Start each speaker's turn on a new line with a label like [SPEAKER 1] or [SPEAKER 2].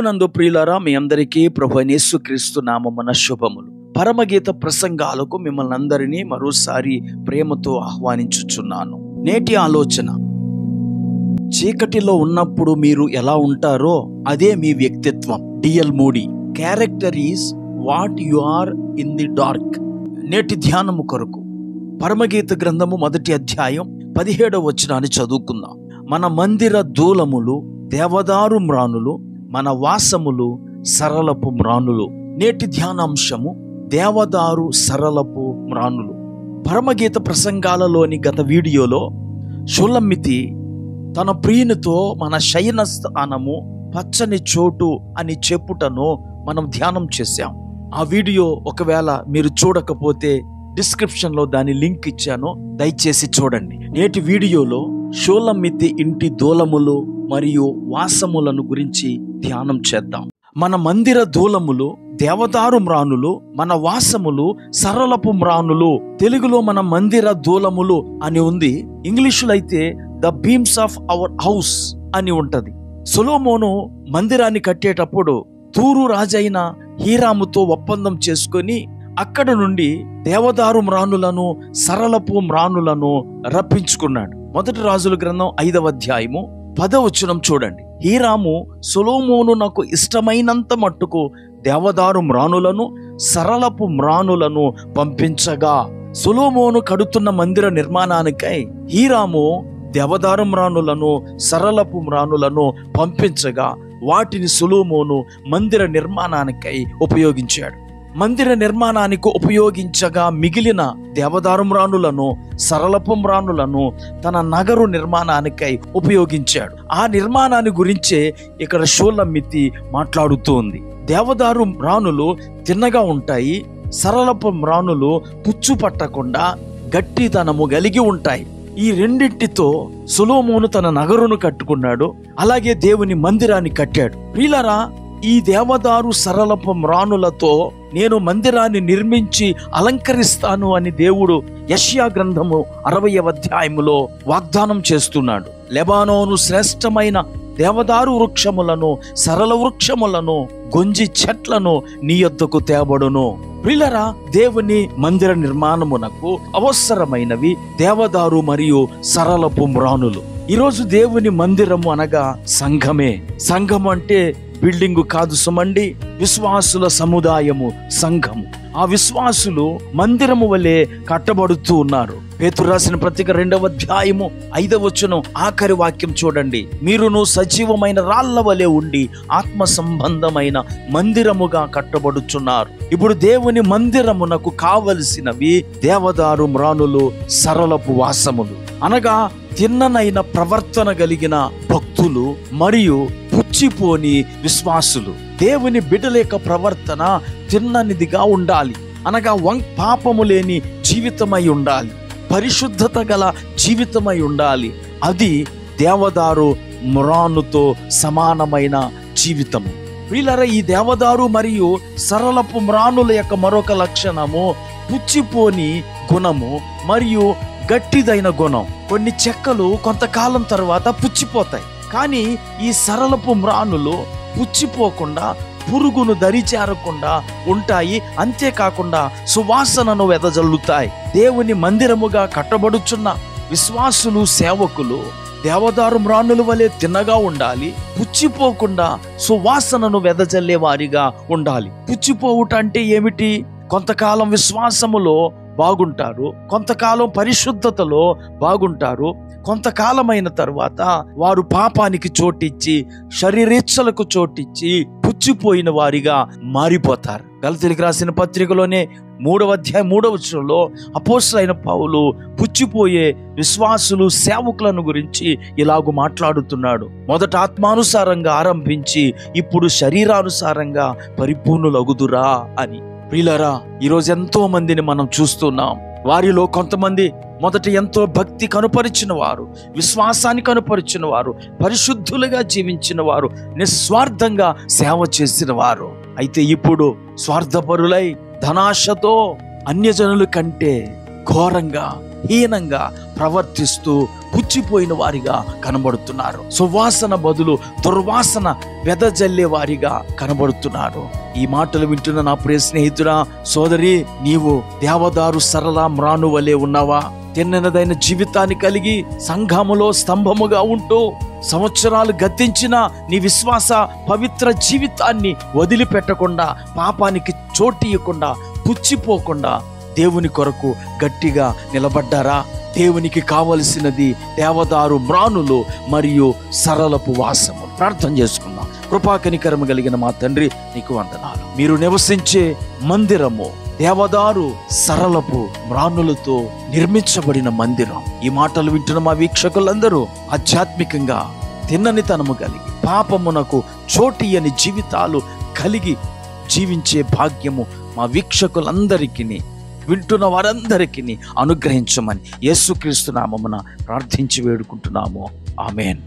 [SPEAKER 1] ప్రభునందు ప్రియులారా, మీ అందరికీ ప్రభువైన యేసుక్రీస్తు నామమున శుభములు. పరమగీత ప్రసంగాలకు మిమ్మల్ని అందరినీ మరోసారి ప్రేమతో ఆహ్వానించుచున్నాను. నేటి ఆలోచన, చీకటిలో ఉన్నప్పుడు మీరు ఎలా ఉంటారో అదే మీ వ్యక్తిత్వం. DL Moody. Character is what you are in the dark. నేటి ధ్యానము కొరకు పరమగీత గ్రంథము 1వ అధ్యాయం 17వ వచనాన్ని చదువుకుందాం. మన మందిర దూలములు దేవదారు మ్రానులు, మన వాసములు సరళపు మ్రానులు. నేటి ధ్యానాంశము దేవదారు సరళపు మ్రానులు. పరమగీత ప్రసంగాలలోని గత వీడియోలో షూలమ్మితి తన ప్రియునితో మన శయన స్థానము పచ్చని చోటు అని చెప్పుటను మనం ధ్యానం చేశాం. ఆ వీడియో ఒకవేళ మీరు చూడకపోతే డిస్క్రిప్షన్లో దాని లింక్ ఇచ్చాను, దయచేసి చూడండి. నేటి వీడియోలో షూలమ్మితి ఇంటి దూలములు మరియు వాసములను గురించి ధ్యానం చేద్దాం. మన మందిర దూలములు దేవదారు మ్రానులు, మన వాసములు సరళపు మ్రానులు. తెలుగులో మన మందిర దూలములు అని ఉంది, ఇంగ్లీషులో అయితే the beams of our house అని ఉంటది. సొలొమోను మందిరాన్ని కట్టేటప్పుడు తూరు రాజైన హీరాముతో ఒప్పందం చేసుకొని అక్కడ నుండి దేవదారు మ్రానులను సరళపు మ్రానులను రప్పించుకున్నాడు. 1 రాజుల గ్రంథం 5వ అధ్యాయము 10వ వచనం చూడండి. హీరాము సొలొమోను నాకు ఇష్టమైనంత మట్టుకు దేవదారు మ్రానులను సరళపు మ్రానులను పంపించగా, సొలొమోను కడుతున్న మందిర నిర్మాణానికై హీరాము దేవదారు మ్రానులను సరళపు మ్రానులను పంపించగా వాటిని సొలొమోను మందిర నిర్మాణానికై ఉపయోగించాడు. మందిర నిర్మాణానికి ఉపయోగించగా మిగిలిన దేవదారు మ్రానులను సరళపు మ్రానులను తన నగరు నిర్మాణానికై ఉపయోగించాడు. ఆ నిర్మాణాన్ని గురించే ఇక్కడ షూలమ్మితి మాట్లాడుతోంది. దేవదారు మ్రానులు తిన్నగా ఉంటాయి, సరళపు మ్రానులు పుచ్చు పట్టకుండా గట్టిదనము కలిగి ఉంటాయి. ఈ రెండింటితో సొలొమోను తన నగరును కట్టుకున్నాడు, అలాగే దేవుని మందిరాన్ని కట్టాడు. ప్రియులారా, ఈ దేవదారు సరళపు మ్రానులతో నేను మందిరాన్ని నిర్మించి అలంకరిస్తాను అని దేవుడు యెషయా గ్రంథము 60వ అధ్యాయములో వాగ్దానం చేస్తున్నాడు. లెబానోను శ్రేష్టమైన దేవదారు వృక్షములను సరళ వృక్షములను గొంజి చెట్లను నీ యొద్దకు తేబడును. ప్రియులారా, దేవుని మందిర నిర్మాణమునకు అవసరమైనవి దేవదారు మరియు సరళపు మ్రానులు. ఈరోజు దేవుని మందిరము అనగా సంఘమే. సంఘం అంటే బిల్డింగు కాదు సుమండి, విశ్వాసుల సముదాయము సంఘము. ఆ విశ్వాసులు మందిరము వలె కట్టబడుతూ ఉన్నారు. పేతురు రాసిన పత్రిక 2వ అధ్యాయము 5వ వచనం ఆఖరి వాక్యం చూడండి. మీరును సజీవమైన రాళ్ల వలె ఉండి ఆత్మ సంబంధమైన మందిరముగా కట్టబడుచున్నారు. ఇప్పుడు దేవుని మందిరమునకు కావలసినవి దేవదారు మ్రానులు సరళపు వాసములు, అనగా తిన్ననైన ప్రవర్తన కలిగిన భక్తులు మరియు పుచ్చిపోని విశ్వాసులు. దేవుని బిడ్డల యొక్క ప్రవర్తన తిన్ననిదిగా ఉండాలి, అనగా పాపము లేని జీవితమై ఉండాలి, పరిశుద్ధత గల జీవితమై ఉండాలి. అది దేవదారు మ్రానుతో సమానమైన జీవితము. ప్రియులారా, ఈ దేవదారు మరియు సరళపు మ్రానుల యొక్క మరొక లక్షణము పుచ్చిపోని గుణము మరియు గట్టిదైన గుణం. కొన్ని చెక్కలు కొంతకాలం తర్వాత పుచ్చిపోతాయి, కానీ ఈ సరళపు మ్రానులు పుచ్చిపోకుండా పురుగును దరిచేరకుండా ఉంటాయి. అంతేకాకుండా సువాసనను వెదజల్లుతాయి. దేవుని మందిరముగా కట్టబడుచున్న విశ్వాసులు సేవకులు దేవదారు మ్రానుల వలె తిన్నగా ఉండాలి, పుచ్చిపోకుండా సువాసనను వెదజల్లే వారిగా ఉండాలి. పుచ్చిపోవుట అంటే ఏమిటి? కొంతకాలం విశ్వాసములో బాగుంటారు, కొంతకాలం పరిశుద్ధతలో బాగుంటారు, కొంతకాలమైన తర్వాత వారు పాపానికి చోటిచ్చి శరీరేచ్ఛలకు చోటిచ్చి పుచ్చిపోయిన వారిగా మారిపోతారు. గలతీయులకు రాసిన పత్రికలోనే 3వ అధ్యాయం 3వ వచనంలో అపోస్తలుడైన పౌలు పుచ్చిపోయే విశ్వాసులు సేవకులను గురించి ఇలాగూ మాట్లాడుతున్నాడు. మొదట ఆత్మానుసారంగా ఆరంభించి ఇప్పుడు శరీరానుసారంగా పరిపూర్ణులగుదురా అని. ప్రియులారా, ఈరోజు ఎంతో మందిని మనం చూస్తున్నాం. వారిలో కొంతమంది మొదట ఎంతో భక్తి కనుపరిచిన వారు, విశ్వాసాన్ని కనుపరిచిన వారు, పరిశుద్ధులుగా జీవించిన వారు, నిస్వార్థంగా సేవ చేసిన వారు. అయితే ఇప్పుడు స్వార్థపరులై ధనాశతో అన్యజనుల కంటే ఘోరంగా హీనంగా ప్రవర్తిస్తూ పుచ్చిపోయిన వారిగా కనబడుతున్నారు. సువాసన బదులు దుర్వాసన వెదజల్లే వారిగా కనబడుతున్నారు. ఈ మాటలు వింటున్న నా ప్రియ స్నేహితుడా, సోదరి, నీవు దేవదారు సరళ మ్రాను వలె ఉన్నావా? తిన్నదైన జీవితాన్ని కలిగి సంఘములో స్తంభముగా ఉంటూ సంవత్సరాలు గతించిన నీ విశ్వాస పవిత్ర జీవితాన్ని వదిలిపెట్టకుండా, పాపానికి చోటియకుండా, పుచ్చిపోకుండా దేవుని కొరకు గట్టిగా నిలబడ్డారా? దేవునికి కావలసినది దేవదారు మ్రానులు మరియు సరళపు వాసము. ప్రార్థన చేసుకుందాం. కృపాకనికరము కలిగిన మా తండ్రి, నీకు వందనాలు. మీరు నివసించే మందిరము దేవదారు సరళపు మ్రానులతో నిర్మించబడిన మందిరం. ఈ మాటలు వింటున్న మా వీక్షకులందరూ ఆధ్యాత్మికంగా తిన్ననితనము కలిగి, పాపమునకు చోటియని జీవితాలు కలిగి జీవించే భాగ్యము మా వీక్షకులందరికీ, వింటున్న వారందరికీ అనుగ్రహించమని యేసుక్రీస్తు నామమున ప్రార్థించి వేడుకుంటున్నాము. ఆమేన్.